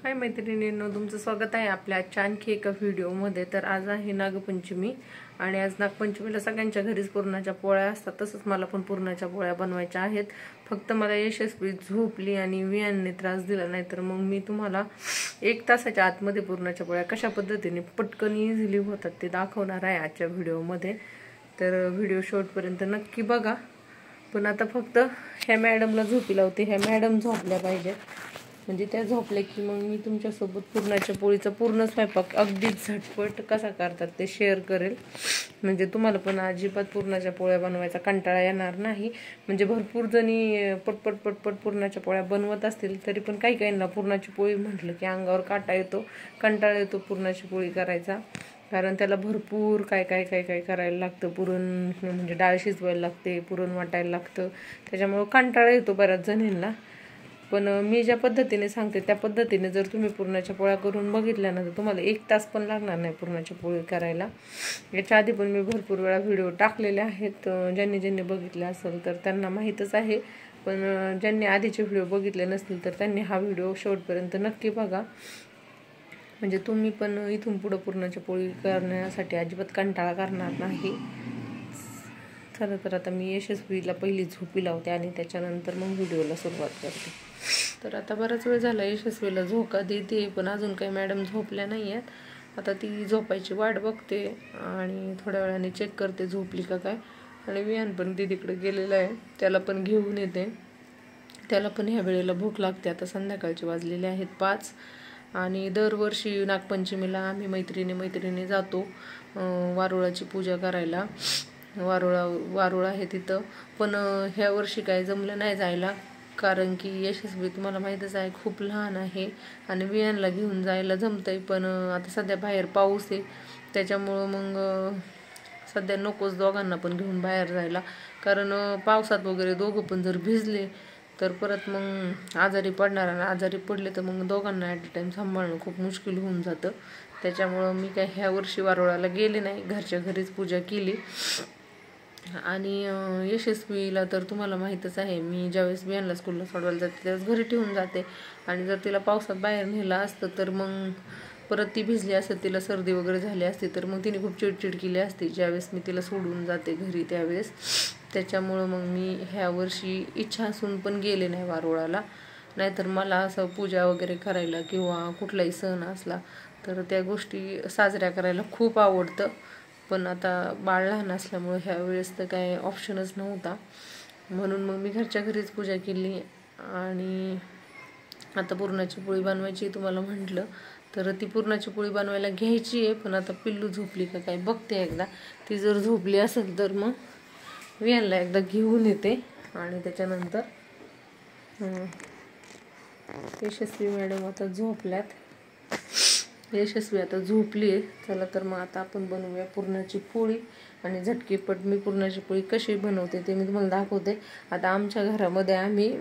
हाय मैत्रिणींनो, तुमचं स्वागत आहे आपल्या आजच्या आणखी एका व्हिडिओमध्ये। तर आज आहे नागपंचमी आणि आज नागपंचमीला सगळ्यांच्या घरीच पुरणाच्या पोळ्या असतात। तसंच मला पण पुरणाच्या पोळ्या बनवायच्या आहेत। फक्त मला यशस्वी झोपली आणि वियांनी त्रास दिला, नाही तर मग मी तुम्हाला 1 तासाच्या आतमध्ये पुरणाच्या पोळ्या कशा पद्धतीने पटकन इझिली होतात ते दाखवणार आहे आजच्या व्हिडिओमध्ये। तर व्हिडिओ शेवटपर्यंत नक्की बघा। पण आता फक्त ह्या मॅडमला झोपी लावते, ह्या मॅडम झोपल्या पाहिजेत, म्हणजे त्या झोपले की मग मी तुमच्यासोबत पुरणाच्या पोळीचा पूर्ण स्वयंपाक अगदी झटपट कसा करतात ते शेअर करेल। म्हणजे तुम्हाला पण अजिबात पुरणाच्या पोळ्या बनवायचा कंटाळा येणार नाही। म्हणजे भरपूर जणी पटपट पटपट पुरणाच्या पोळ्या बनवत असतील, तरी पण काही काहींना पुरणाची पोळी म्हटलं की अंगावर काटा येतो, कंटाळा येतो पुरणाची पोळी करायचा। कारण त्याला भरपूर काय काय काय काय करायला लागतं। पुरण म्हणजे डाळ शिजवायला लागते, पुरण वाटायला लागतं, त्याच्यामुळे कंटाळा येतो बऱ्याच जणींना। पण मी ज्या पद्धतीने सांगते त्या पद्धतीने जर तुम्ही पुरणाच्या पोळ्या करून बघितल्या ना, तर तुम्हाला 1 तास पण लागणार नाही पुरणाची पोळी करायला। याच्या आधी पण मी भरपूर वेळा व्हिडिओ टाकलेले आहेत, ज्यांनी बघितले असेल तर त्यांना माहीतच आहे। पण ज्यांनी आधीचे व्हिडिओ बघितले नसतील तर त्यांनी हा व्हिडिओ शेवटपर्यंत नक्की बघा, म्हणजे तुम्ही पण इथून पुढे पुरणाची पोळी करण्यासाठी अजिबात कंटाळा करणार नाही। चला तर आता मी यशस्वीला पहिली झोपी लावते आणि त्याच्यानंतर मग व्हिडिओला सुरुवात करते। तर आता बराच वेळ झाला यशस्वीला झोका देते, पण अजून काही मॅडम झोपल्या नाही आहेत। आता ती झोपायची वाट बघते आणि थोड्या वेळाने चेक करते झोपली का काय। आणि विहान पण दीदीकडे गेलेला आहे, त्याला पण घेऊन येते। त्याला पण ह्या वेळेला भूक लागते। आता संध्याकाळचे वाजलेले आहेत 5 आणि दरवर्षी नागपंचमीला आम्ही मैत्रिणी जातो वारुळाची पूजा करायला। वारुळ आहे तिथं, पण ह्या वर्षी काय जमलं नाही जायला, कारण की यशस्वी तुम्हाला माहीतच आहे खूप लहान आहे आणि वियांना घेऊन जायला जमतंय, पण आता सध्या बाहेर पाऊस आहे, त्याच्यामुळं मग सध्या नकोच दोघांना पण घेऊन बाहेर जायला। कारण पावसात वगैरे दोघं पण जर भिजले तर परत मग आजारी पडणार, आणि आजारी पडले तर मग दोघांना ॲट अ टाईम सांभाळणं खूप मुश्किल होऊन जातं। त्याच्यामुळं मी काय ह्या वर्षी वारुळाला गेले नाही, घरच्या घरीच पूजा केली। आणि यशस्वीला तर तुम्हाला माहीतच आहे, मी ज्यावेळेस वियांना स्कूलला सोडवायला जाते त्यावेळेस घरी ठेवून जाते, आणि जर तिला पावसात बाहेर नेलं असतं तर मग परत ती भिजली असते, तिला सर्दी वगैरे झाली असती, तर मग तिने खूप चिडचिड केली असती ज्यावेळेस मी तिला सोडून जाते घरी त्यावेळेस। त्याच्यामुळं मग मी ह्या वर्षी इच्छा असून पण गेले नाही वारुळाला। नाहीतर मला असं पूजा वगैरे करायला किंवा कुठलाही सण असला तर त्या गोष्टी साजऱ्या करायला खूप आवडतं, पण आता बाळ लहान असल्यामुळे ह्या वेळेस तर काय ऑप्शनच नव्हता, म्हणून मग मी घरच्या घरीच पूजा केली। आणि आता पुरणाची पोळी बनवायची तुम्हाला म्हटलं तर ती पुरणाची पोळी बनवायला घ्यायची आहे, पण आता पिल्लू झोपली का काय बघते एकदा। ती जर झोपली असेल तर मग वियांना एकदा घेऊन येते आणि त्याच्यानंतर यशस्वी मॅडम आता झोपल्यात, यशस्वी आता झोपली आहे। चला तर मग आता आपण बनवूया पुरणाची पोळी, आणि झटकीपट मी पुरणाची पोळी कशी बनवते ते मी तुम्हाला दाखवते। आता आमच्या घरामध्ये आम्ही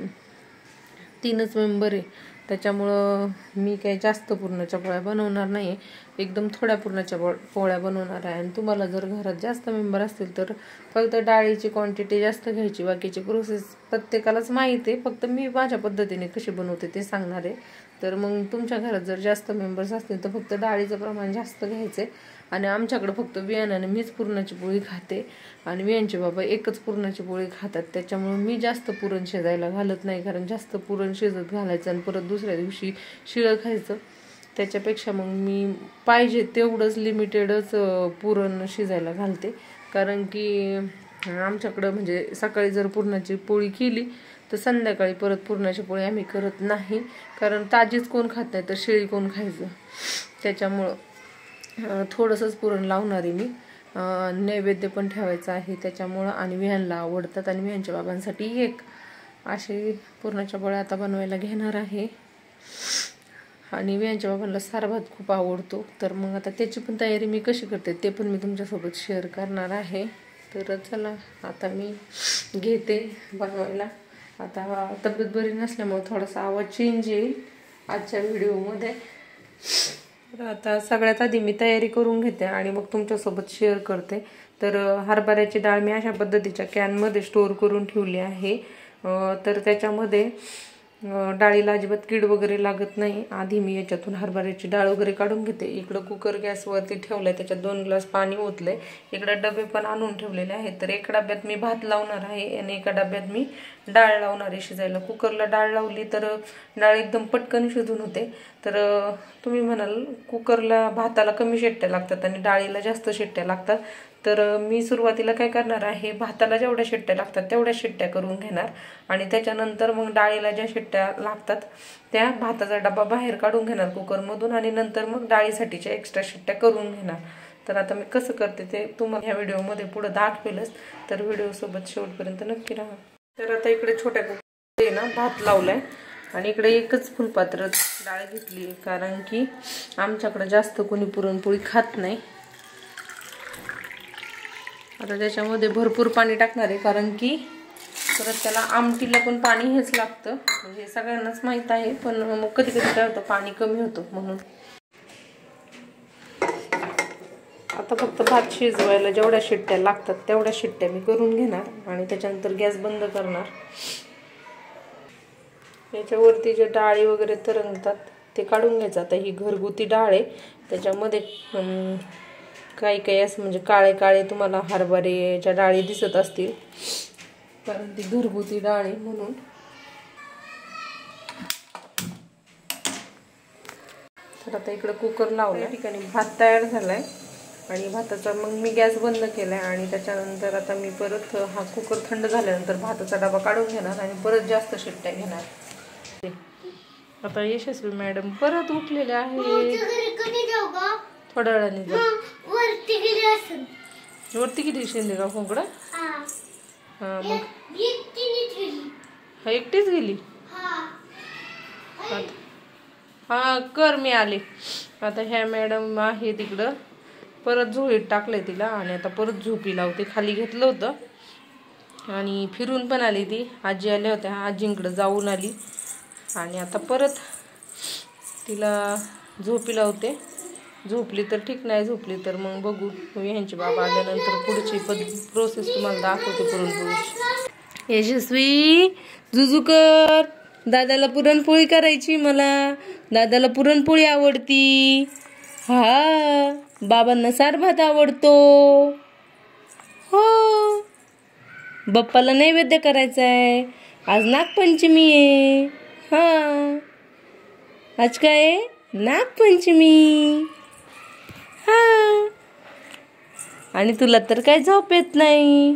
3च मेंबर आहे, त्याच्यामुळं मी काही जास्त पुरणाच्या पोळ्या बनवणार नाही, एकदम थोड्या पुरणाच्या पोळ्या बनवणार आहे। आणि तुम्हाला जर घरात जास्त मेंबर असतील तर फक्त डाळीची क्वांटिटी जास्त घ्यायची, बाकीची प्रोसेस प्रत्येकालाच माहीत आहे, फक्त मी माझ्या पद्धतीने कशी बनवते ते सांगणार आहे। तर मग तुमच्या घरात जर जास्त मेंबर्स असतील तर फक्त डाळीचं प्रमाण जास्त घ्यायचं। आणि आमच्याकडं फक्त वियानाने मीच पुरणाची पोळी खाते आणि वियांचे बाबा एकच पुरणाची पोळी खातात, त्याच्यामुळे मी जास्त पुरण शिजायला घालत नाही, कारण जास्त पुरण शिजत घालायचं आणि परत दुसऱ्या दिवशी शिळं खायचं, त्याच्यापेक्षा मग मी पाहिजे तेवढंच लिमिटेडच पुरण शिजायला घालते। कारण की आमच्याकडं म्हणजे सकाळी जर पुरणाची पोळी केली तर संध्याकाळी परत पुरणाची पोळी आम्ही करत नाही, कारण ताजीच कोण खात नाही तर शिळी कोण खायचं, त्याच्यामुळं थोडंसंच पुरण लावणार आहे मी। नैवेद्य पण ठेवायचं आहे त्याच्यामुळं, आणि वियांना आवडतात आणि वियांच्या बाबांसाठी एक अशी पुरणाच्या पोळ्या आता बनवायला घेणार आहे। आणि वियांच्या बाबांना सार भात खूप आवडतो, तर मग आता त्याची पण तयारी मी कशी करते ते पण मी तुमच्यासोबत शेअर करणार आहे। तर चला आता मी घेते बनवायला। आता तब्येत बरी नसल्यामुळे थोडासा आवाज चेंज येईल आजच्या व्हिडिओमध्ये। तर आता सगळ्यात आधी मी तयारी करून घेते आणि मग तुमच्यासोबत शेअर करते। तर हरभऱ्याची डाळ मी अशा पद्धतीच्या कॅनमध्ये स्टोअर करून ठेवली आहे। तर त्याच्यामध्ये डाळीला अजिबात कीड वगैरे लागत नाही। आधी मी याच्यातून हरभऱ्याची डाळ वगैरे काढून घेते। इकडं कुकर गॅसवरती ठेवलाय, त्याच्यात 2 ग्लास पाणी ओतलंय। इकडे डबे पण आणून ठेवलेले आहेत। तर एका डब्यात मी भात लावणार आहे आणि एका डब्यात मी डाळ लावणार आहे शिजायला। कुकरला डाळ लावली तर डाळ एकदम पटकन शिजून होते। तर तुम्ही म्हणाल कुकरला भाताला कमी शिट्ट्या लागतात आणि डाळीला जास्त शिट्ट्या लागतात। तर मी सुरुवातीला काय करणार आहे, भाताला जेवढ्या शिट्ट्या लागतात तेवढ्या शिट्ट्या करून घेणार आणि त्याच्यानंतर मग डाळीला ज्या शिट्ट्या लागतात त्या भाताचा डबा बाहेर काढून घेणार कुकरमधून आणि नंतर मग डाळीसाठीच्या एक्स्ट्रा शिट्ट्या करून घेणार। तर आता मी कसं करते ते तुम्हाला ह्या व्हिडिओमध्ये पुढे दाखवेलच, तर व्हिडिओसोबत शेवटपर्यंत नक्की राहा। तर आता इकडे छोट्या कुकरमध्ये ना भात लावलाय आणि इकडे एकच फुलपात्र डाळ घेतली, कारण की आमच्याकडे जास्त कोणी पुरणपोळी खात नाही। आता त्याच्यामध्ये भरपूर पाणी टाकणार आहे, कारण की परत त्याला आमटीला पण पाणी हेच लागतं, म्हणजे सगळ्यांनाच माहित आहे। पण मग कधी कधी काय होतं, पाणी कमी होतं म्हणून। आता फक्त भात शिजवायला जेवढ्या शिट्ट्या लागतात तेवढ्या शिट्ट्या मी करून घेणार आणि त्याच्यानंतर गॅस बंद करणार। याच्यावरती जे डाळी वगैरे तरंगतात ते काढून घ्यायचं। आता ही घरगुती डाळ आहे, त्याच्यामध्ये काही काही असं म्हणजे काळे काळे तुम्हाला हरभऱ्याच्या डाळी दिसत असतील, कारण ती घरगुती डाळ आहे म्हणून। तर आता इकडे कुकर लावलाय, या ठिकाणी भात तयार झालाय आणि भाताचा मग मी गॅस बंद केलाय आणि त्याच्यानंतर आता मी परत हा कुकर थंड झाल्यानंतर भाताचा डबा काढून घेणार आणि परत जास्त शिट्ट्या घेणार। आता यशस्वी मॅडम परत उठलेले आहेत। थोड्या वेळाने जा, वरती किती शिंदे का खोकडा? हा मग एकटीच गेली? हा कर, मी आले। आता ह्या मॅडम आहे तिकडं, परत झोळीत टाकलंय तिला आणि आता परत झोपी लावते। खाली घेतलं होतं आणि फिरून पण आली ती, आजी आल्या होत्या, आजींकडे जाऊन आली आणि आता परत तिला झोपी लावते। झोपली तर ठीक, नाही झोपली तर मग बघू, ह्यांचे बाबा आल्यानंतर पुढची प्रोसेस तुम्हाला दाखवते पुरणपोळीची। यशस्वी जुजू कर, दादाला पुरणपोळी करायची, मला दादाला पुरणपोळी आवडती। हा, बाबांना सार भात आवडतो। हो, बाप्पाला नैवेद्य करायचा आहे, आज नागपंचमी आहे। हा, आज काय आहे? नागपंचमी। हा, आणि तुला तर काय झोप येत नाही,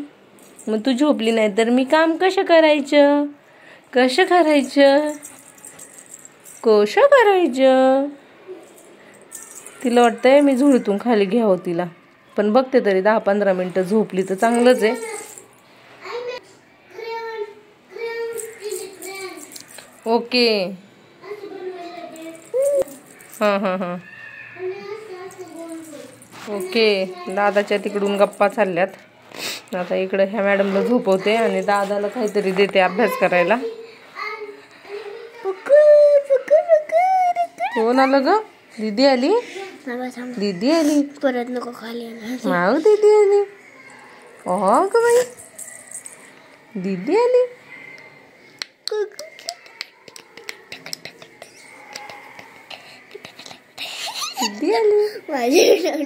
मग तू झोपली नाही तर मी काम कसं करायचं? कसं करायचं? तिला वाटतंय मी झुळतून खाली घ्यावं तिला, पण बघते तरी 10-15 मिनिटं झोपली तर चांगलंच आहे। ओके, हां हां हां, ओके। दादाच्या तिकडून गप्पा चालल्यात। आता इकडे ह्या मॅडमला झोपवते आणि दादाला काहीतरी देते अभ्यास करायला। कोण आलं ग? दीदी आली? दीदी आली? परत नको खाली, माऊ दीदी आली। हो ग बाई, दीदी आली। दीदी आली।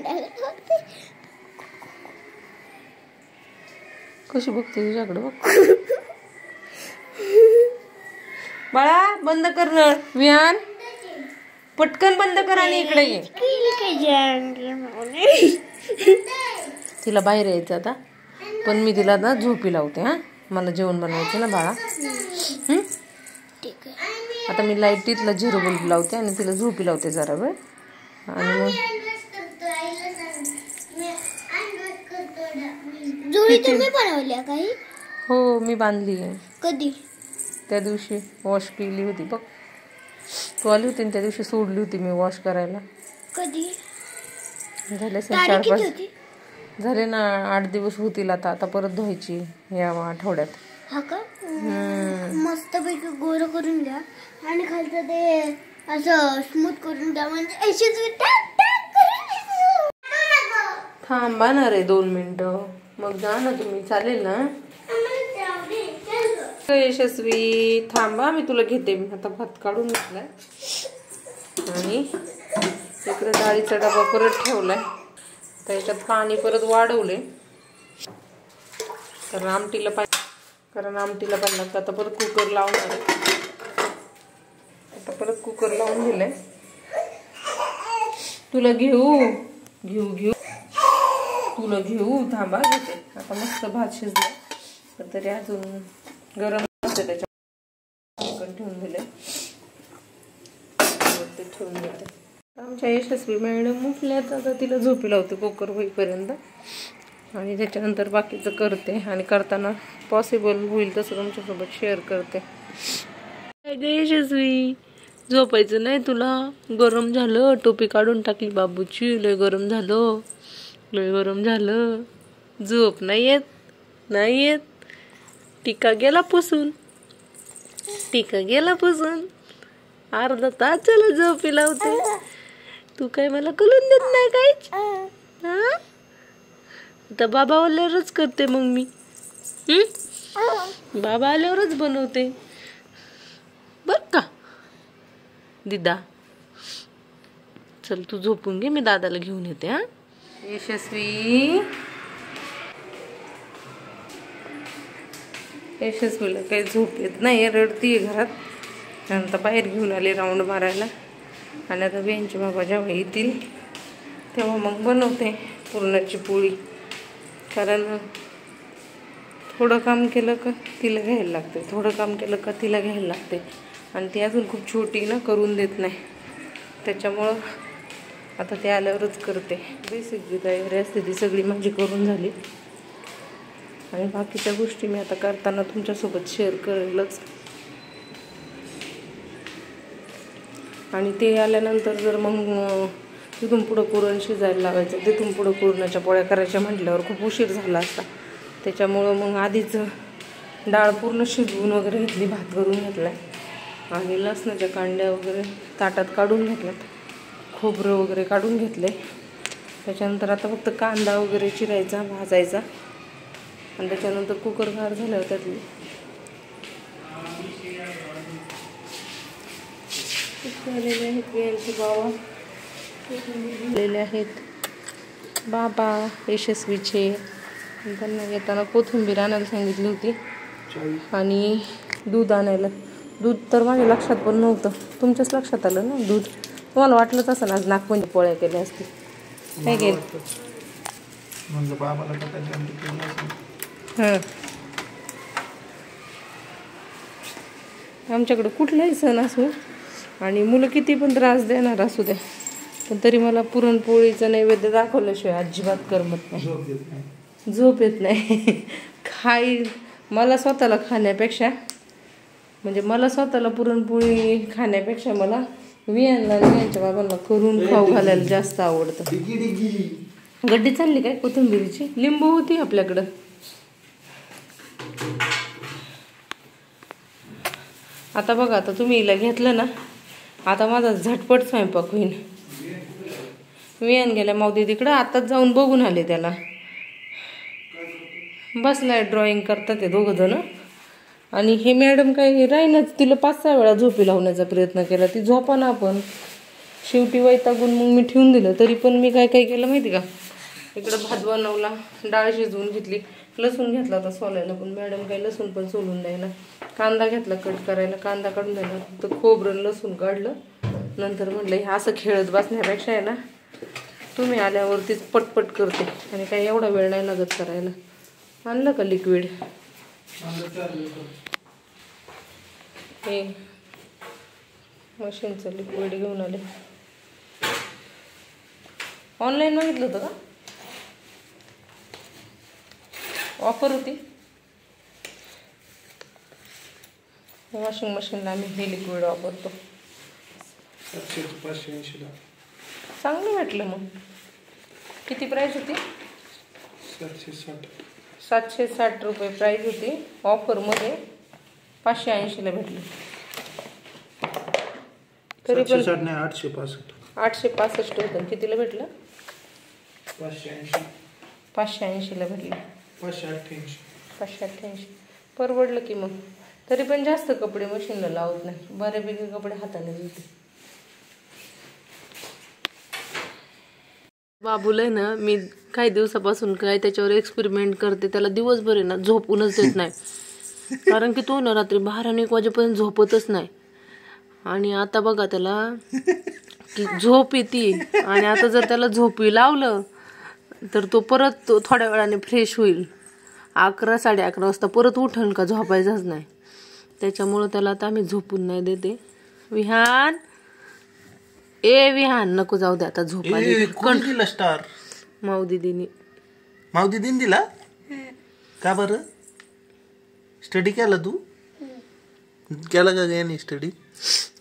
कशी बघते तुझ्याकडे बघ। बाळा बंद कर नळ, विहान पटकन बंद कर आणि इकडे ये। तिला बाहेर यायचं आता, पण मी तिला ना झोपी लावते। हा, मला जेवण बनवायचं ना बाळा। आता मी लाईटीतला 0 बल्ब लावते आणि तिला झोपी लावते जरा वेळ आणि मग जुळी तुम्ही बनवल्या काही? हो, मी बांधली आहे। कधी? त्या दिवशी वॉश केली होती बघ, तू आली होती त्या दिवशी, सोडली होती मी वॉश करायला। कधी झाले 4-5 झाले ना, 8 दिवस होतील आता। आता परत धुवायची या आठवड्यात। हा का? मस्त पैकी गोर करून द्या आणि खालचं ते असं स्मूथ करून द्या, म्हणजे थांबा ना रे 2 मिनिटं, मग जा ना तुम्ही, चालेल ना? यशस्वी थांबा, मी तुला घेते. मी आता भात काढून घेतलाय आणि इकडे डाळीचा डबा परत ठेवलाय. त्याच्यात पाणी परत वाढवले कारण आमटीला पाणी लागतं. आता परत कुकर लावणार आहे. आता परत कुकर लावून दिलाय. तुला घेऊ थांबा घेते. आता मस्त भात शिजला तर तरी अजून गरम असते त्याच्या ठेवून दिले. ते ठेवून देते. आमच्या यशस्वी मॅडम उठल्यात. आता तिला झोपी लावते कुकर होईपर्यंत आणि त्याच्यानंतर बाकीचं करते आणि करताना पॉसिबल होईल तसं तुमच्यासोबत शेअर करते. यशस्वी झोपायचं नाही तुला? गरम झालं, टोपी काढून टाकली बाबूची. लय गरम झालं. झोप नाही येत. टिका गेला पुसून. अर्धा तास चला झोपी लावते. तू काय मला कळून देत नाही काहीच. आता बाबा आल्यावरच करते मग मी. बाबा आल्यावरच बनवते बर का दिदा. चल तू झोपून घे, मी दादाला घेऊन येते. यशस्वीला काही झोप येत नाही, रडतीये घरात. नंतर बाहेर घेऊन आले राऊंड मारायला आणि आता बेंच बाबा जेव्हा येतील तेव्हा मग बनवते पुरणाची पोळी. कारण थोडं काम केलं का तिला घ्यायला लागते, आणि ती अजून खूप छोटी ना, करून देत नाही. त्याच्यामुळं आता ते आल्यावरच करते. बेसिक जी तयारी असते ती सगळी माझी करून झाली आणि बाकीच्या गोष्टी मी आता करताना तुमच्यासोबत शेअर करेलच. आणि ते आल्यानंतर जर मग तिथून पुढं पुरण शिजायला लावायचं, तिथून पुढं पुरणाच्या पोळ्या करायच्या म्हटल्यावर खूप उशीर झाला असता. त्याच्यामुळं मग आधीच डाळ पूर्ण शिजवून वगैरे घेतली, भात करून घेतलाय आणि लसणाच्या कांड्या वगैरे ताटात काढून घेतल्यात, खोबरं वगैरे काढून घेतले. त्याच्यानंतर आता फक्त कांदा वगैरे चिरायचा, भाजायचा आणि त्याच्यानंतर कुकर गार झाल्यावर त्यातली झालेले आहेत बियांचे बाबा झालेले आहेत. बाबा यशस्वीचे त्यांना येताना कोथिंबीर आणायला सांगितली होती आणि दूध आणायला. दूध तर माझ्या लक्षात पण नव्हतं, तुमच्याच लक्षात आलं ना दूध. तुम्हाला वाटलंच असं आज नागपंच पोळ्या केल्या असतील काय केलं. आमच्याकडं कुठलाही सण असो आणि मुलं किती पण त्रास देणार असू द्या, पण तरी मला पुरणपोळीचं नैवेद्य दाखवल्याशिवाय अजिबात करमत नाही, झोप येत नाही. मला स्वतःला खाण्यापेक्षा मला स्वतःला पुरणपोळी खाण्यापेक्षा मला वियांना आणि वियांच्या बाबांना करून खाऊ घालायला जास्त आवडतं. गड्डी चालली काय कोथिंबीरीची? लिंबू होती आपल्याकडं. आता बघा, आता तुम्ही हिला घेतलं ना, आता माझा झटपट स्वयंपाक होईल. वियान गेल्या मावदी तिकडं, आताच जाऊन बघून आले त्याला. बसलाय ड्रॉइंग करतात ते दोघं जण. आणि हे मॅडम काय राहीनच, तिला 5-6 वेळा झोपी लावण्याचा प्रयत्न केला, ती झोपाना. पण शेवटी वैतागून मग मी ठेवून दिलं. तरी पण मी काय केलं माहिती का, इकडं भात बनवला, डाळ शिजवून घेतली, लसूण घेतला होता सोलायला, पण मॅडम काही लसूण पण सोलून द्यायला. कांदा घेतला कट करायला, कांदा काढून द्यायला, फक्त खोबरं लसूण काढलं. नंतर म्हटलं हे असं खेळत बसण्यापेक्षा आहे ना, तुम्ही आल्यावरतीच पटपट करते आणि काही एवढा वेळ नाही लागत करायला. आणलं का लिक्विड? हे मशीनचं लिक्विड घेऊन आले. ऑनलाईन मागितलं होतं का? ऑफर होती. वॉशिंग मशीनला आम्ही हे लिक्विड वापरतो. चांगलं भेटलं. मग किती प्राईस होती? 760 रुपये प्राईस होती. ऑफरमध्ये 580ला भेटली. तरी पण 865 होतं. कितीला भेटलं? 580ला भेटलं. 588 परवडलं की. मग तरी पण जास्त कपडे मशीनला लावत नाही, बऱ्यापैकी कपडे हाताने धुते. बाबूला ना मी काही दिवसापासून काय त्याच्यावर एक्सपेरिमेंट करते. त्याला दिवसभर आहे ना झोपूनच देत नाही, कारण की तो ना रात्री 12-1 वाजेपर्यंत झोपतच नाही. आणि आता बघा त्याला की झोप येते, आणि आता जर त्याला झोपी लावलं तर तो परत थोड्या वेळाने फ्रेश होईल. 11-11:30 वाजता परत उठन का झोपायचाच नाही. त्याच्यामुळं त्याला आता आम्ही झोपून नाही देते. विहान विहान नको जाऊ दे आता झोप आली. दिला स्टार माऊ दीदीनी दिला का बरं? स्टडी केला तू? केला का याने स्टडी?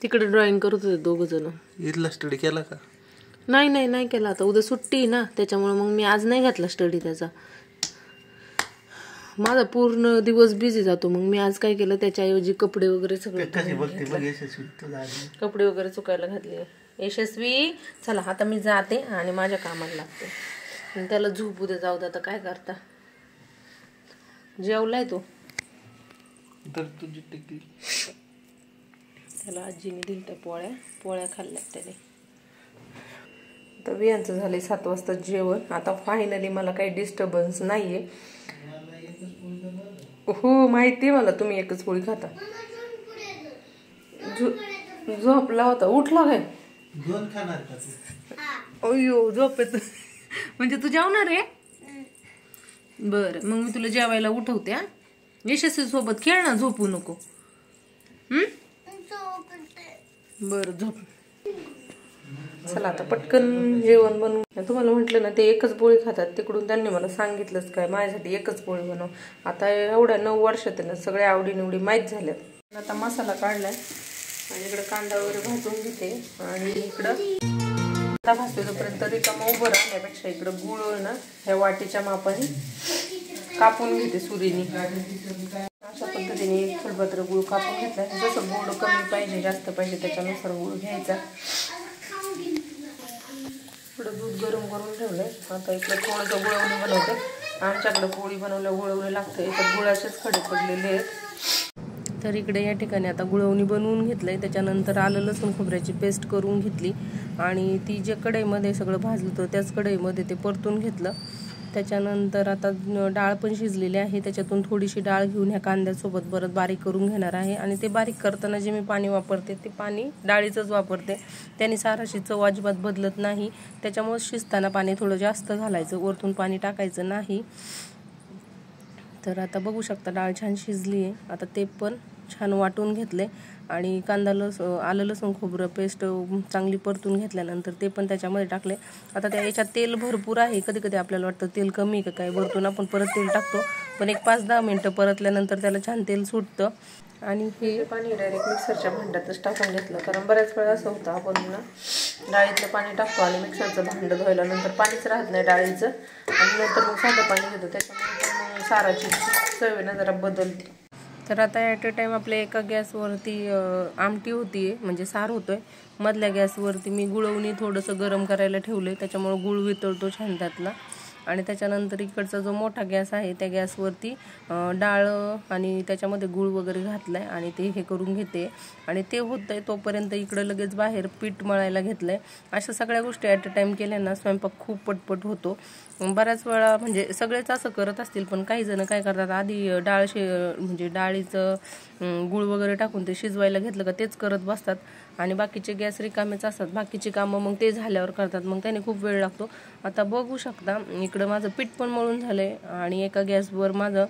तिकडे ड्रॉइंग करत होते 2 जण. इथला स्टडी केला का? नाही केला. आता उद्या सुट्टी ना, त्याच्यामुळे मग मी आज नाही घातला स्टडी त्याचा. माझा पूर्ण दिवस बिझी जातो. मग मी आज काय केलं, त्याच्याऐवजी कपडे वगैरे सगळे कपडे वगैरे चुकायला घातले. यशस्वी चला आता मी जाते आणि माझ्या कामाला लागते. त्याला झोपू दे, जाऊ दे आता काय करता. जेवलाय तो तर तुझी टिकली. त्याला आजीने दिल्या पोळ्या खाल्ल्या त्याने. तर वियांचं झाले 7 वाजता जेवण. आता फायनली मला काही डिस्टर्बन्स नाहीये. हो माहिती मला, तुम्ही एकच पोळी खाता. झोपला होता, उठला काय? 2 खाणार का तू? अयो झोपेत म्हणजे तू जेवणार आहे? बरं मग मी तुला जेवायला उठवते. यशस्वी सोबत खेळ ना, झोपू नको. बरं झोप. चला आता पटकन जेवण बनवू. तुम्हाला म्हटलं ना ते एकच पोळी खातात, तिकडून त्यांनी मला सांगितलंच काय माझ्यासाठी एकच पोळी बनव. आता एवढ्या 9 वर्षात ना सगळ्या आवडीनिवडी माहीत झाल्यात. आता मसाला काढलाय आणि इकडे कांदा वगैरे भाजून घेते. आणि इकडं आता भाजते तोपर्यंत रिकामा उभं राहण्यापेक्षा इकडं गुळ ना ह्या वाटीच्या मापाने कापून घेते सुरीने. अशा पद्धतीने 1 फुलपत्र गुळ कापून घेतला. जसं गोड कमी पाहिजे जास्त पाहिजे त्याच्यानुसार गुळ घ्यायचा. इकडं दूध गरम करून ठेवलंय. आता इकडं थोडंसं गुळवणी बनवते. आमच्याकडे पोळी बनवल्या गुळवणी लागतं, इकडे गुळाचेच खडे पडलेले आहेत. तर इकडे या ठिकाणी आता गुळवणी बनवून घेतलंय. त्याच्यानंतर आलं लसूण खोबऱ्याची पेस्ट करून घेतली आणि ती जे कढईमध्ये सगळं भाजलं होतं त्याच कढईमध्ये ते परतून घेतलं. त्याच्यानंतर आता डाळ पण शिजलेली आहे, त्याच्यातून थोडीशी डाळ घेऊन ह्या कांद्यासोबत परत बारीक करून घेणार आहे. आणि ते बारीक करताना जे मी पाणी वापरते ते पाणी डाळीचंच वापरते, त्याने साराशी चव अजिबात बदलत नाही. त्याच्यामुळे शिजताना पाणी थोडं जास्त घालायचं, वरतून पाणी टाकायचं नाही. तर आता बघू शकता डाळ छान शिजली आहे. आता ते पण छान वाटून घेतले आणि आलं लसूण खोबरं पेस्ट चांगली परतून घेतल्यानंतर ते पण त्याच्यामध्ये टाकले. आता त्या याच्यात तेल भरपूर आहे. कधी कधी आपल्याला वाटतं तेल कमी का काय, वरतून आपण परत तेल टाकतो, पण एक 5-10 मिनटं परतल्यानंतर त्याला छान तेल सुटतं. आणि हे पाणी डायरेक्ट मिक्सरच्या भांड्यातच टाकून घेतलं, कारण बऱ्याच वेळा असं होतं आपण ना डाळीतलं पाणी टाकतो आणि मिक्सरचं भांडं धुवायल्यानंतर पाणीच राहत नाही डाळीचं, आणि नंतर मग साधं पाणी घेतो, त्याच्यामुळे मग साराची चव ना जरा बदलते. तर आता ॲट अ टाईम आपल्या एका गॅसवरती आमटी होती म्हणजे सार होतोय. मधल्या गॅसवरती मी गुळवणी थोडंसं गरम करायला ठेवले, त्याच्यामुळे गुळ वितळतो छान त्यातला. आणि त्याच्यानंतर इकडचा जो मोठा गॅस आहे त्या गॅसवरती डाळ आणि त्याच्यामध्ये गूळ वगैरे घातलाय आणि ते हे करून घेते. आणि ते होतंय तोपर्यंत इकडं लगेच बाहेर पीठ मळायला घेतलंय. अशा सगळ्या गोष्टी ॲट अ टाईम केल्या ना स्वयंपाक खूप पटपट होतो. बऱ्याच वेळा म्हणजे सगळेच असं करत असतील, पण काही जण काय करतात आधी म्हणजे डाळीचं गूळ वगैरे टाकून ते शिजवायला घेतलं का तेच करत बसतात आणि बाकीचे गॅस रिकामेच असतात, बाकीची कामं मग ते झाल्यावर करतात, मग त्याने खूप वेळ लागतो. आता बघू शकता इकडं माझं पीठ पण मळून झालंय आणि एका गॅसवर माझं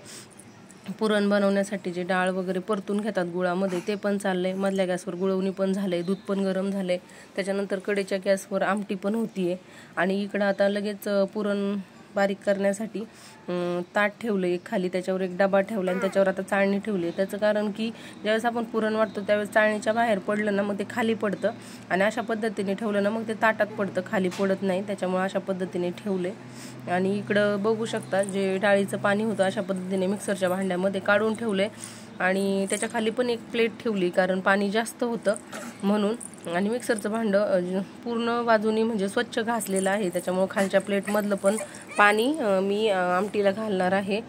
पुरण बनवण्यासाठी जे डाळ वगैरे परतून घेतात गुळामध्ये ते पण चाललंय. मधल्या गॅसवर गुळवणी पण झालंय, दूध पण गरम झालंय. त्याच्यानंतर कडेच्या गॅसवर आमटी पण होतीये आणि इकडं आता लगेच पुरण बारीक करण्यासाठी ताट ठेवलं एक खाली, त्याच्यावर एक डबा ठेवला आणि त्याच्यावर आता चाळणी ठेवली. त्याचं कारण की ज्यावेळेस आपण पुरण वाटतो त्यावेळेस चाळणीच्या बाहेर पडलं ना मग ते खाली पडतं आणि अशा पद्धतीने ठेवलं ना मग ते ताटात पडतं, खाली पडत नाही. त्याच्यामुळे अशा पद्धतीने ठेवले. आणि इकडं बघू शकता जे डाळीचं पाणी होतं अशा पद्धतीने मिक्सरच्या भांड्यामध्ये काढून ठेवले आणि त्याच्या खाली पण एक प्लेट ठेवली कारण पाणी जास्त होतं म्हणून. आणि मिक्सरचं भांडं पूर्ण बाजूनी म्हणजे स्वच्छ घासलेलं आहे, त्याच्यामुळे खालच्या प्लेटमधलं पण पाणी मी आमटीला घालणार आहे.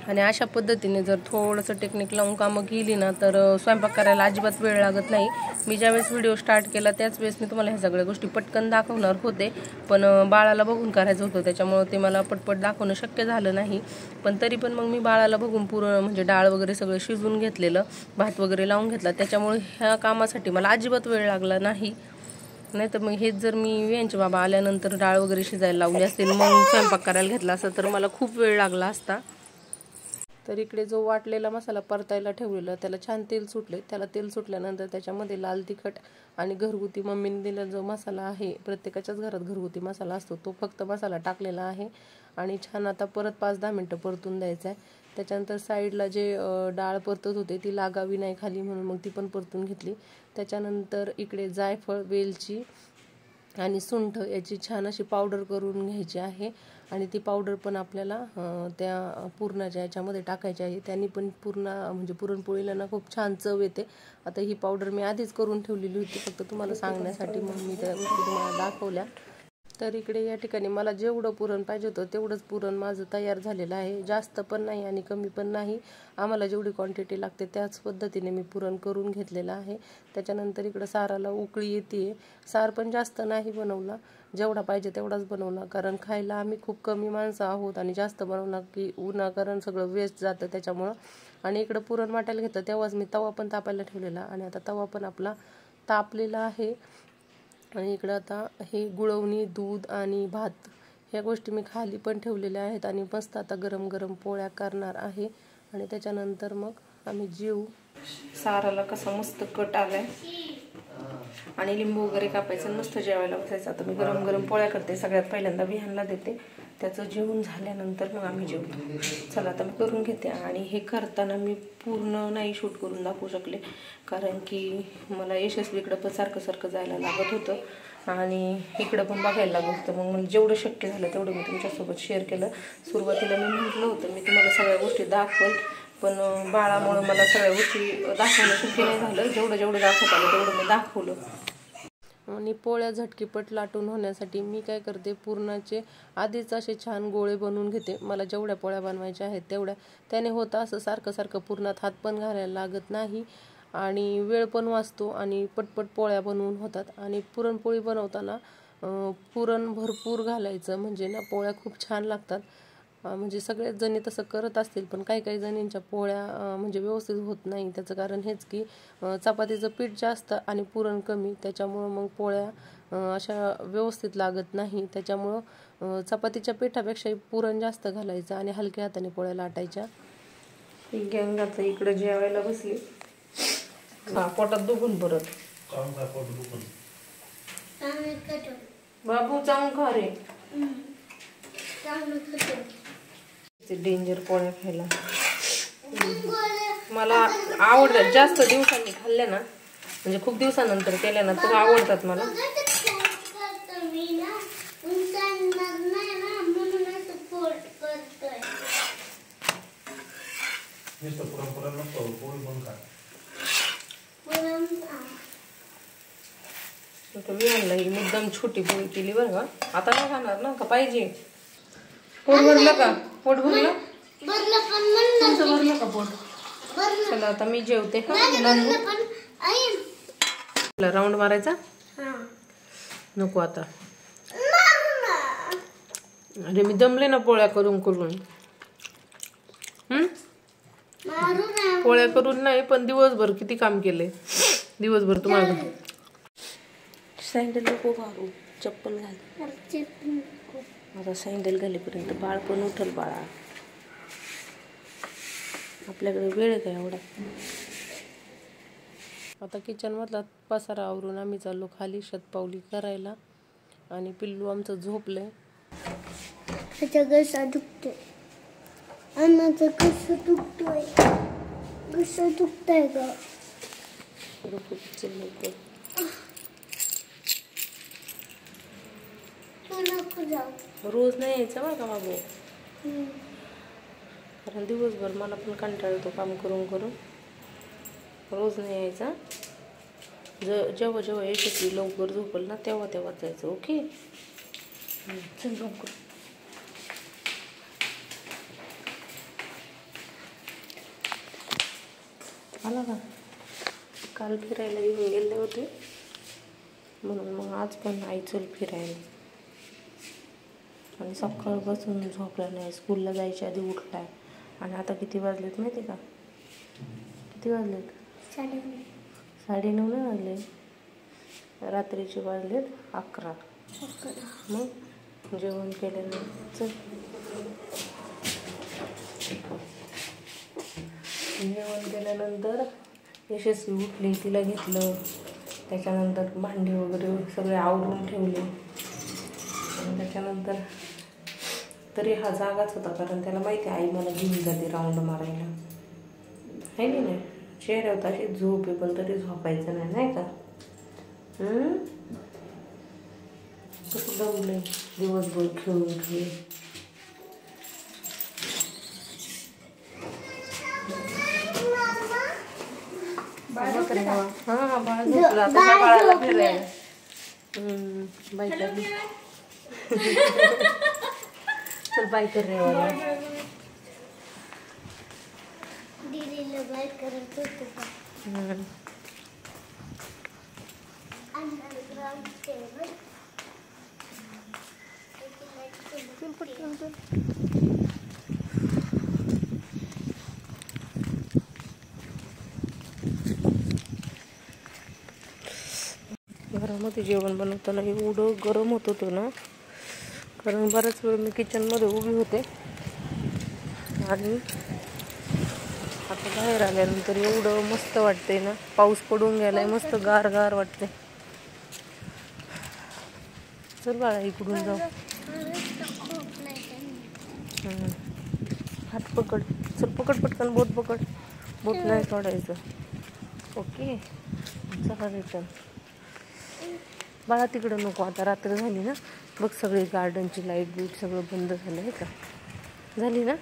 आणि अशा पद्धतीने जर थोडंसं टेक्निक लावून कामं केली ना तर स्वयंपाक करायला अजिबात वेळ लागत नाही. मी ज्यावेळेस व्हिडिओ स्टार्ट केला त्याच वेळेस मी तुम्हाला ह्या सगळ्या गोष्टी पटकन दाखवणार होते, पण बाळाला बघून करायचं होतं त्याच्यामुळे ते मला पटपट दाखवणं शक्य झालं नाही. पण तरी पण मग मी बाळाला बघून पुरं म्हणजे डाळ वगैरे सगळं शिजवून घेतलेलं, भात वगैरे लावून घेतला, त्याच्यामुळे ह्या कामासाठी मला अजिबात वेळ लागला नाही. नाही तर मग हेच जर मी यांचे बाबा आल्यानंतर डाळ वगैरे शिजायला लावली असतील मग स्वयंपाक करायला घेतला असता तर मला खूप वेळ लागला असता. तर इकडे जो वाटलेला मसाला परतायला ठेवलेला त्याला छान तेल सुटले. त्याला तेल सुटल्यानंतर त्याच्यामध्ये लाल तिखट आणि घरगुती मम्मीने दिलेला जो मसाला आहे, प्रत्येकाच्याच घरात घरगुती मसाला असतो, तो फक्त मसाला टाकलेला आहे आणि छान आता परत 5-10 मिनटं परतून द्यायचं आहे. त्याच्यानंतर साईडला जे डाळ परतत होते ती लागावी नाही खाली म्हणून मग ती पण परतून घेतली. त्याच्यानंतर इकडे जायफळ, वेलची आणि सुंठ याची छान अशी पावडर करून घ्यायची आहे आणि ती पावडर पण आपल्याला त्या पुरणाच्या याच्यामध्ये टाकायची आहे. त्यांनी पण म्हणजे पुरणपोळीला ना खूप छान चव येते. आता ही पावडर मी आधीच करून ठेवलेली होती, फक्त तुम्हाला सांगण्यासाठी मग मी त्या गोष्टी तुम्हाला दाखवल्या. तर इकडे या ठिकाणी मला जेवढं पुरण पाहिजे होतं तेवढंच पुरण माझं तयार झालेलं आहे. जास्त पण नाही आणि कमी पण नाही. आम्हाला जेवढी क्वांटिटी लागते त्याच पद्धतीने मी पुरण करून घेतलेलं आहे. त्याच्यानंतर इकडं साराला उकळी येते. सार पण जास्त नाही बनवला, जेवढा पाहिजे तेवढाच बनवला, कारण खायला आम्ही खूप कमी माणसं आहोत आणि जास्त बनवला की कारण सगळं वेस्ट जातं त्याच्यामुळं. आणि इकडं पुरण वाटायला घेतलं तेव्हाच मी तवा पण तापायला ठेवलेला आणि आता तवा पण आपला तापलेला आहे. आणि इकडं आता हे गुळवणी, दूध आणि भात ह्या गोष्टी मी खाली पण ठेवलेल्या आहेत आणि मस्त आता गरम गरम पोळ्या करणार आहे आणि त्याच्यानंतर मग आम्ही जेवू. साराला कसा मस्त कट आलाय आणि लिंबू वगैरे कापायचं, मस्त जेवायला बसायचं. आता मी गरम गरम पोळ्या करते. सगळ्यात पहिल्यांदा विहानला देते, त्याचं जेवून झाल्यानंतर मग आम्ही जेवतो. चला आता मी करून घेते. आणि हे करताना मी पूर्ण नाही शूट करून दाखवू शकले, कारण की मला यशस्वीकडं पण सारखं जायला लागत होतं आणि इकडं पण बघायला लागत होतं. मग मला जेवढं शक्य झालं तेवढं मी तुमच्यासोबत शेअर केलं. सुरुवातीला मी म्हटलं होतं मी तुम्हाला सगळ्या गोष्टी दाखवल, पण बाळामुळे मला सगळ्या गोष्टी दाखवणं शक्य नाही झालं. जेवढं दाखवता आलं तेवढं मी दाखवलं. आणि पोळ्या झटकीपट लाटून होण्यासाठी मी काय करते, पुरणाचे आधीच असे छान गोळे बनवून घेते. मला जेवढ्या पोळ्या बनवायच्या आहेत तेवढ्या, त्याने होतं असं सारखं पुरणात हात पण घालायला लागत नाही आणि वेळ पण वाचतो आणि पटपट पोळ्या बनवून होतात. आणि पुरणपोळी बनवताना पुरण भरपूर घालायचं म्हणजे ना पोळ्या खूप छान लागतात. म्हणजे सगळ्याच जणी तसं करत असतील, पण काही जणींच्या पोळ्या म्हणजे व्यवस्थित होत नाही. त्याचं कारण हेच की चपातीचं पीठ जास्त आणि पुरण कमी, त्याच्यामुळं मग पोळ्या अशा व्यवस्थित लागत नाही. त्याच्यामुळं चपातीच्या पिठापेक्षा पुरण जास्त घालायचं आणि हलक्या हाताने पोळ्या लाटायच्या. गँग आता इकडं जेवायला बसली. पोटात दुखून परत बाबू चांगलं खा रे, डेंजर पोळ्या खायला. मला आवडतात, जास्त दिवसांनी खाल्ल्या ना म्हणजे खूप दिवसानंतर केल्या ना तर आवडतात मला. मी आणलं ही मुद्दाम छोटी पोळी केली बरं का. आता नाही खाणार ना का पाहिजे? पोट भरलं का? पोट भरलं? तुमचं भरलं का पोट? चला आता मी जेवते. राऊंड मारायचा नको आता. अरे मी दमले ना पोळ्या करून. पोळ्या करून नाही पण दिवसभर किती काम केले. दिवसभर तुम्हाला सँडल नको घालू, चप्पल घाल. आता सँडल घालेपर्यंत बाळ पण उठल. बाळा आपल्याकडे वेळ आहे का एवढा? आता किचनमधला पसारा आवरून आम्ही चाललो खाली शतपावली करायला आणि पिल्लू आमचं झोपलंय. घसा दुखतोय, अन्नाचं कसं दुखतोय, कसं दुखतंय ग. रोज नाही यायचं बरं का बाबू, कारण दिवसभर मला पण कंटाळा येतो काम करून. रोज नाही यायचा. जेव्हा यशस्वी लवकर झोपल ना तेव्हा जायचं. ओके चल लवकर. आला का? काल फिरायला घेऊन गेले होते म्हणून मग आज पण आई चल फिरायला. आणि सकाळपासून झोपला नाही, स्कूलला जायच्या आधी उठलाय. आणि आता किती वाजलेत माहिती का? किती वाजलेत? 9:30 नाही वाजले, रात्रीचे वाजलेत 11. मग जेवण केल्यानंतर यशस्वी उठली, तिला घेतलं. त्याच्यानंतर भांडी वगैरे सगळे आवरून ठेवले. आणि त्याच्यानंतर तरी हा जागाच होता, कारण त्याला माहिती आहे आई मला घेऊन जाते राऊंड मारायला. आहे की नाही? चेहऱ्यावर अशी झोप आहे पण तरी झोपायचं नाही, नाही का? कसं दमले दिवसभर खेळून खेळून. हा बाळ झोपला, आता बाळाला फिरायला. बाय कर, चल बाय कर रे वाला. दीदीला बाय करत होते का? अंडरग्राउंड टेबल घरामध्ये जेवण बनवताना एवढं गरम होत होतं ना, कारण बराच वेळ मी किचनमध्ये उभी होते. आणि आता बाहेर आल्यानंतर एवढं मस्त वाटतंय ना, पाऊस पडून गेलाय, मस्त गार गार वाटते. चल बाळा इकडून जाऊ. हात पकड, चल पकड पटकन, बोट पकड, बोट नाही सोडायचं. ओके चला रिटर्न. बाळा तिकडं नको, आता रात्र झाली ना बघ, सगळी गार्डनची लाईट बीट सगळं बंद झालं आहे का? झाली ना?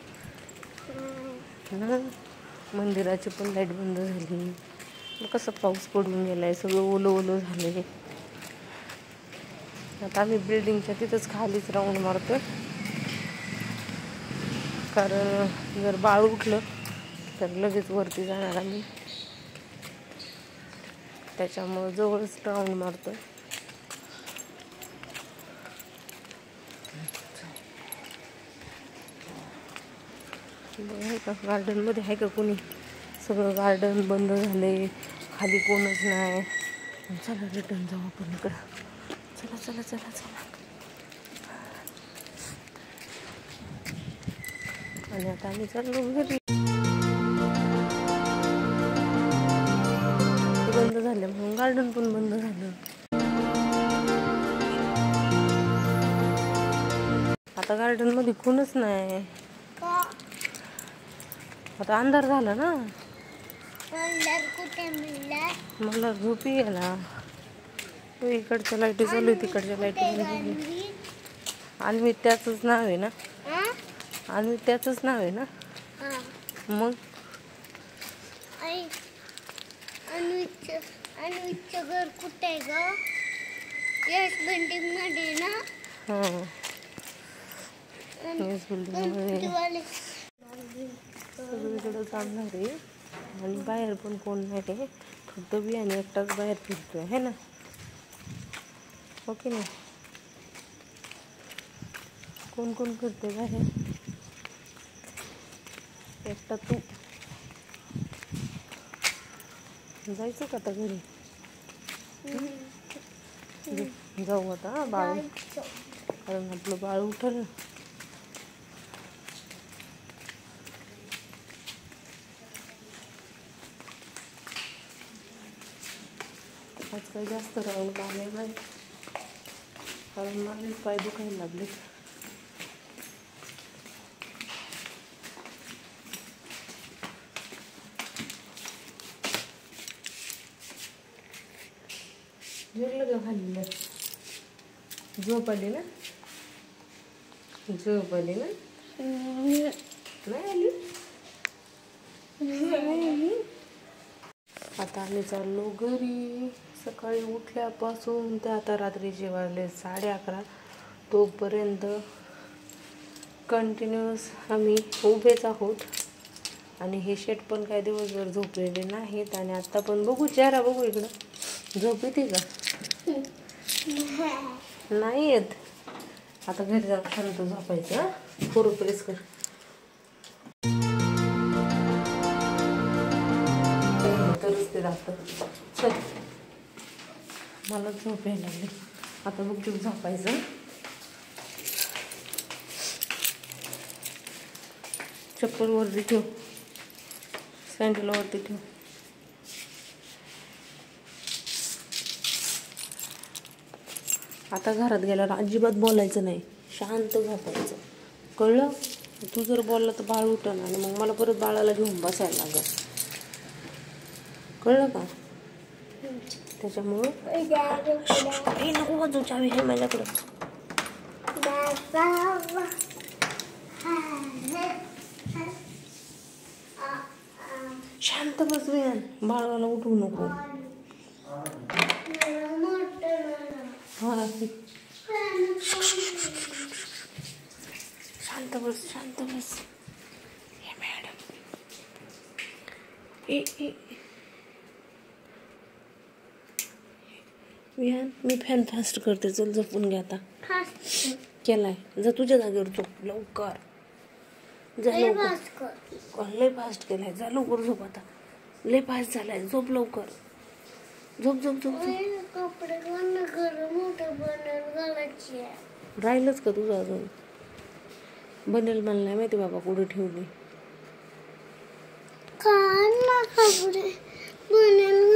मंदिराची पण लाईट बंद झाली. मग कसं पाऊस पडून गेलाय, सगळं ओलं ओलं झालंय. आता आम्ही बिल्डिंगच्या तिथंच खालीच राऊंड मारतोय, कारण जर बाळ उठलं तर लगेच वरती जाणार आम्ही, त्याच्यामुळं जवळच राऊंड मारतोय. आहे का गार्डनमध्ये? आहे का कोणी? सगळं गार्डन बंद झाले, खाली कोणच नाही. चला रिटर्न जाऊ आपण इकडं. चला चला चला चला. आणि आता आम्ही चाललो घरी. बंद झालं म्हणून गार्डन पण बंद झालं. आता गार्डन मध्ये कोणच नाही. आता अंधार झाला ना. मला झोपी गेला. इकडच्या लाईटी चालू आहे, तिकडच्या लाईटी. आणि त्याच नाव आहे ना, आणि त्याच नाव आहे ना. मग अनुचं घर कुठे आहे ग? यश बिल्डिंग मध्ये ना. हां यश बिल्डिंग मध्ये सगळीकडे चालणार आहे. आणि बाहेर पण कोण नाही, फक्त बी आणि एकटाच बाहेर फिरतोय है ना. ओके ना? कोण कोण फिरते बाहेर? एकटा तू. जायचं का आता घरी? जाऊ आता बाळ, कारण आपलं बाळ उठलं. आज काही जास्त राऊंड मारले नाही, कारण माझे पाय दुखायला लागले. जेवलं का खाल्लं? झोप आली ना? झोप आली ना? नाही आली? आता आम्ही चाललो घरी. सकाळी उठल्यापासून ते आता रात्रीचे वाजले 11:30, तोपर्यंत कंटिन्युअस आम्ही उभेच आहोत. आणि हे शेट पण काय दिवसभर झोपलेले नाहीत. आणि आता पण बघू चेहरा बघू इकडं, झोप येते का? नाही येत. आता घरी जाऊन शांत झोपायचं. फोर प्रेस कर. तरच ते जातं. चल मला झोप यायला लागली. आता गुपचूप झोपायचं. चप्पल वरती ठेव, सँडल वरती ठेव. आता घरात गेल्यावर अजिबात बोलायचं नाही, शांत झोपायचं, कळलं? तू जर बोलला तर बाळ उठन आणि मग मला परत बाळाला घेऊन बसायला लागल, कळलं का? त्याच्यामुळं नको वाजू, चावी आहे माझ्याकडं. शांत बस विहान, बाळाला उठवू नको. हा शांत बस, शांत बस. हे मॅडम विहान, मी फॅन फास्ट करते, चल झोपून घ्या. आता केलाय, जा तुझ्या जागेवर झोप लवकर. जा लवकर, लय फास्ट केलाय, जा लवकर झोप. आता लय फास्ट झालाय, झोप लवकर. झोप झोप झोप. राहिलंच का तुझं अजून? बनेल मला नाही माहिती बाबा कुठे ठेवली. बनेल